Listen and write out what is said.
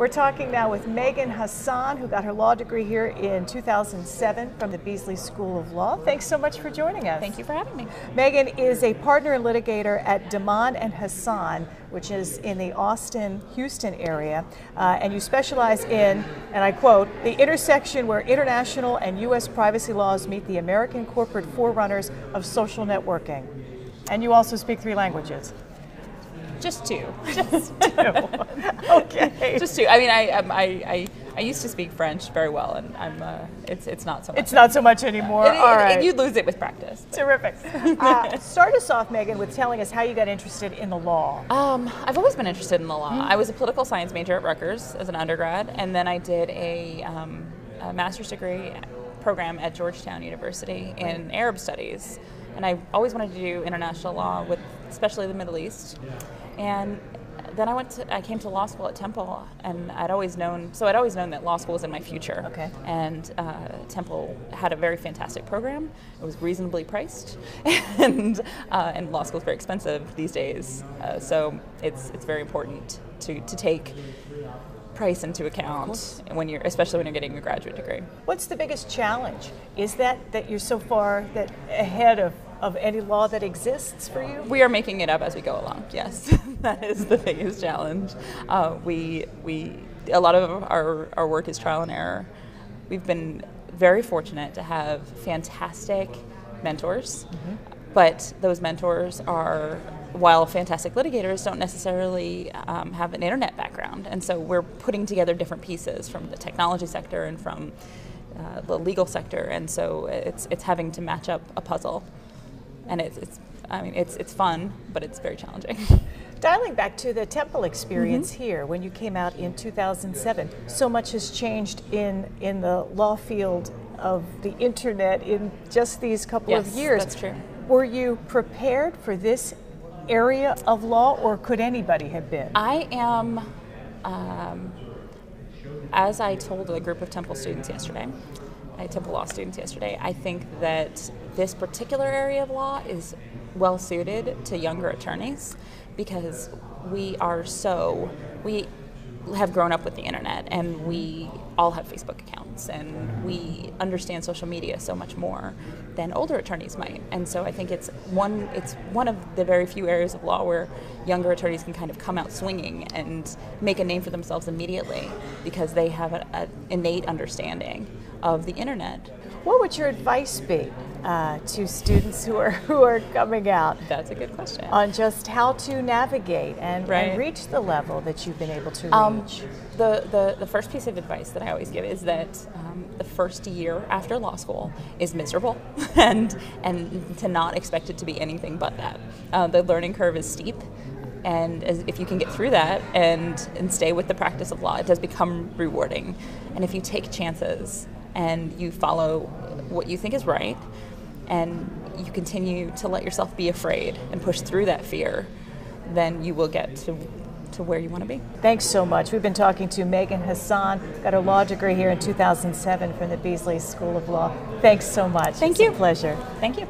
We're talking now with Meagan Hassan, who got her law degree here in 2007 from the Beasley School of Law. Thanks so much for joining us. Thank you for having me. Meagan is a partner and litigator at Damon and Hassan, which is in the Austin, Houston area, and you specialize in, and I quote, the intersection where international and U.S. privacy laws meet the American corporate forerunners of social networking. And you also speak 3 languages. Just 2. Just 2. Okay. Just 2. I mean, I used to speak French very well, and it's not so much. It's not so much anymore. All right. You lose it with practice. But. Terrific. Start us off, Meagan, with telling us how you got interested in the law. I've always been interested in the law. I was a political science major at Rutgers as an undergrad, and then I did a master's degree program at Georgetown University in Arab Studies. And I always wanted to do international law, with especially the Middle East. And then I came to law school at Temple, and I'd always known that law school was in my future. Okay. And Temple had a very fantastic program. It was reasonably priced, and law school is very expensive these days. So it's very important to take price into account especially when you're getting a graduate degree. What's the biggest challenge? Is that you're so far ahead of any law that exists for you? We are making it up as we go along. Yes, that is the biggest challenge. A lot of our work is trial and error. We've been very fortunate to have fantastic mentors, but those mentors are, while fantastic litigators, don't necessarily have an internet background. And so we're putting together different pieces from the technology sector and from the legal sector. And so it's having to match up a puzzle. And it's fun, but it's very challenging. Dialing back to the Temple experience here, when you came out in 2007, so much has changed in the law field of the internet in just these couple of years. That's true. Were you prepared for this area of law, or could anybody have been? I am, as I told a group of Temple students yesterday, Temple law students yesterday, I think that this particular area of law is well suited to younger attorneys because we have grown up with the internet, and we all have Facebook accounts, and we understand social media so much more than older attorneys might. And so I think it's one of the very few areas of law where younger attorneys can kind of come out swinging and make a name for themselves immediately because they have an innate understanding of the internet. What would your advice be to students who are coming out? That's a good question. On just how to navigate and reach the level that you've been able to reach. The first piece of advice that I always give is that the first year after law school is miserable, and to not expect it to be anything but that. The learning curve is steep. And if you can get through that and stay with the practice of law, it does become rewarding. And if you take chances and you follow what you think is right, and you continue to let yourself be afraid and push through that fear, then you will get to where you want to be. Thanks so much. We've been talking to Meagan Hassan, got her law degree here in 2007 from the Beasley School of Law. Thanks so much. Thank you. It's a pleasure. Thank you.